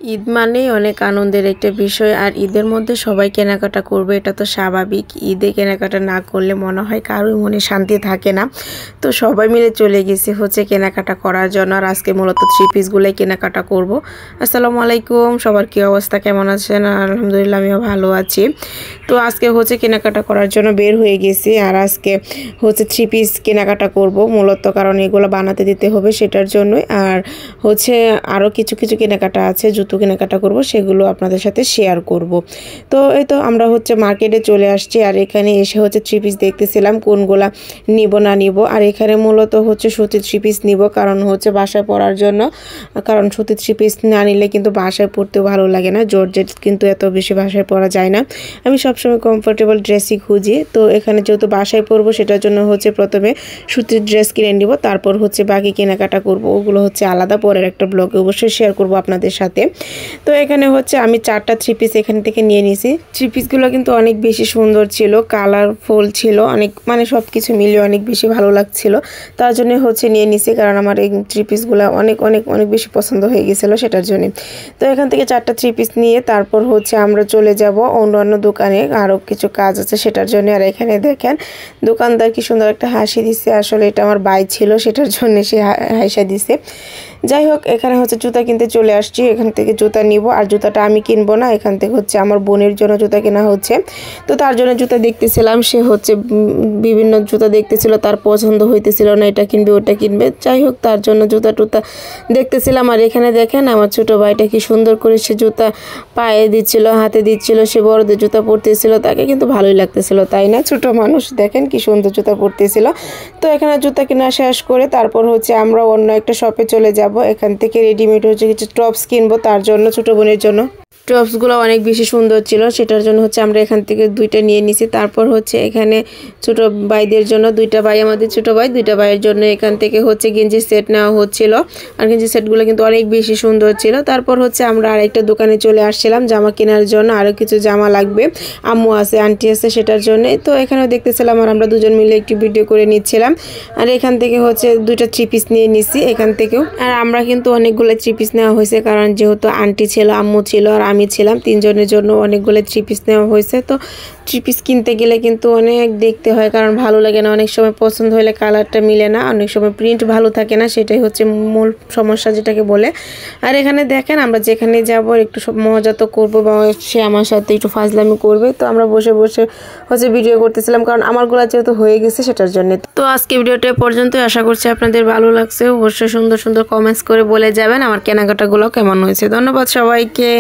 ঈদ মানেই অনেক আনন্দের একটা বিষয় আর ঈদের মধ্যে সবাই কেনাকাটা করবে, এটা তো স্বাভাবিক। ঈদে কেনাকাটা না করলে মনে হয় কারোই মনে শান্তি থাকে না। তো সবাই মিলে চলে গেছি হচ্ছে কেনাকাটা করার জন্য। আর আজকে মূলত থ্রি পিসগুলোই কেনাকাটা করব। আসসালামু আলাইকুম, সবার কী অবস্থা, কেমন আছেন? আলহামদুলিল্লাহ, আমিও ভালো আছি। তো আজকে হচ্ছে কেনাকাটা করার জন্য বের হয়ে গেছি। আর আজকে হচ্ছে থ্রি পিস কেনাকাটা করব মূলত, কারণ এগুলো বানাতে দিতে হবে সেটার জন্যই। আর হচ্ছে আরও কিছু কিছু কেনাকাটা আছে, জুতো কেনাকাটা করব, সেগুলো আপনাদের সাথে শেয়ার করব। তো এই তো আমরা হচ্ছে মার্কেটে চলে আসছি। আর এখানে এসে হচ্ছে থ্রি পিস দেখতেছিলাম কোনগুলা নিব না নিব। আর এখানে মূলত হচ্ছে সুতির থ্রি পিস নিব, কারণ হচ্ছে বাসায় পরার জন্য। কারণ সুতির থ্রি পিস না নিলে কিন্তু বাসায় পরতেও ভালো লাগে না, জর্জেট কিন্তু এত বেশি বাসায় পরা যায় না। আমি সবসময় কমফোর্টেবল ড্রেসই খুঁজি। তো এখানে যেহেতু বাসায় পরবো সেটার জন্য হচ্ছে প্রথমে সুতির ড্রেস কিনে নিব, তারপর হচ্ছে বাকি কেনাকাটা করব। ওগুলো হচ্ছে আলাদা পরের একটা ব্লগে অবশ্যই শেয়ার করব আপনাদের সাথে। তো এখানে হচ্ছে আমি 4টা থ্রি পিস এখান থেকে নিয়ে নিয়েছি। থ্রি পিসগুলো কিন্তু অনেক বেশি সুন্দর ছিল, কালারফুল ছিল, অনেক মানে সব কিছু মিলিয়ে অনেক বেশি ভালো লাগছিল। তার জন্য হচ্ছে নিয়ে নিয়েছি, কারণ আমার এই থ্রি পিসগুলো অনেক অনেক অনেক বেশি পছন্দ হয়ে গেছিলো সেটার জন্য। তো এখান থেকে 4টা থ্রি পিস নিয়ে তারপর হচ্ছে আমরা চলে যাব অন্য দোকানে, আরও কিছু কাজ আছে সেটার জন্য। আর এখানে দেখেন দোকানদার কি সুন্দর একটা হাসি দিচ্ছে, আসলে এটা আমার বাই ছিল সেটার জন্য সে হাসি দিছে। যাই হোক, এখানে হচ্ছে জুতা কিনতে চলে আসছি। এখান থেকে জুতা নিব, আর জুতাটা আমি কিনবো না, এখান থেকে হচ্ছে আমার বোনের জন্য জুতা কেনা হচ্ছে। তো তার জন্য জুতা দেখতেছিলাম, সে হচ্ছে বিভিন্ন জুতা দেখতেছিল, তার পছন্দ হইতেছিল না এটা কিনবে ওটা কিনবে। যাই হোক, তার জন্য জুতা টুতা দেখতেছিলাম। আর এখানে দেখেন আমার ছোটো ভাইটা কি সুন্দর করে সে জুতা পায়ে দিচ্ছিল, হাতে দিচ্ছিল, সে বড়দের জুতা পরতেছিল, তাকে কিন্তু ভালোই লাগতেছিল, তাই না? ছোটো মানুষ দেখেন কি সুন্দর জুতা পরতেছিল। তো এখানে জুতা কেনা শেষ করে তারপর হচ্ছে আমরা অন্য একটা শপে চলে যাব। এখান থেকে রেডিমেড হচ্ছে কিছু টপস কিনবো তার জন্য, ছোটো বোনের জন্য। টপসগুলো অনেক বেশি সুন্দর ছিল, সেটার জন্য হচ্ছে আমরা এখান থেকে 2টা নিয়ে নিছি। তারপর হচ্ছে এখানে ছোটো ভাইদের জন্য, 2টা ভাই আমাদের ছোটো ভাই, 2টা ভাইয়ের জন্য এখান থেকে হচ্ছে গেঞ্জি সেট নেওয়া হচ্ছিল। আর গেঞ্জি সেটগুলো কিন্তু অনেক বেশি সুন্দর ছিল। তারপর হচ্ছে আমরা আরেকটা দোকানে চলে আসছিলাম জামা কেনার জন্য, আরও কিছু জামা লাগবে, আম্মু আছে আন্টি আছে সেটার জন্য। তো এখানেও দেখতেছিলাম আর আমরা দুজন মিলে একটি ভিডিও করে নিচ্ছিলাম। আর এখান থেকে হচ্ছে 2টা থ্রি পিস নিয়ে নিছি এখান থেকেও। আর আমরা কিন্তু অনেকগুলো থ্রি পিস নেওয়া হয়েছে, কারণ যেহেতু আন্টি ছিল, আম্মু ছিল আর আমি ছিলাম, 3 জনের জন্য অনেকগুলো থ্রি পিস নেওয়া হয়েছে। তো থ্রি পিস কিনতে গেলে কিন্তু অনেক দেখতে হয়, কারণ ভালো লাগে না, অনেক সময় পছন্দ হলে কালারটা মিলে না, অনেক সময় প্রিন্ট ভালো থাকে না, সেটাই হচ্ছে মূল সমস্যা যেটাকে বলে। আর এখানে দেখেন আমরা যেখানে যাব একটু মজা তো করবো, বা সে আমার সাথে একটু ফাজলামি করবে। তো আমরা বসে বসে হচ্ছে ভিডিও করতেছিলাম, কারণ আমারগুলো যেহেতু হয়ে গেছে সেটার জন্য। তো আজকে ভিডিওটা পর্যন্ত, আশা করছি আপনাদের ভালো লাগছে। অবশ্যই সুন্দর সুন্দর কমেন্টস করে বলে যাবেন আমার কেনাকাটাগুলো কেমন হয়েছে। ধন্যবাদ সবাইকে।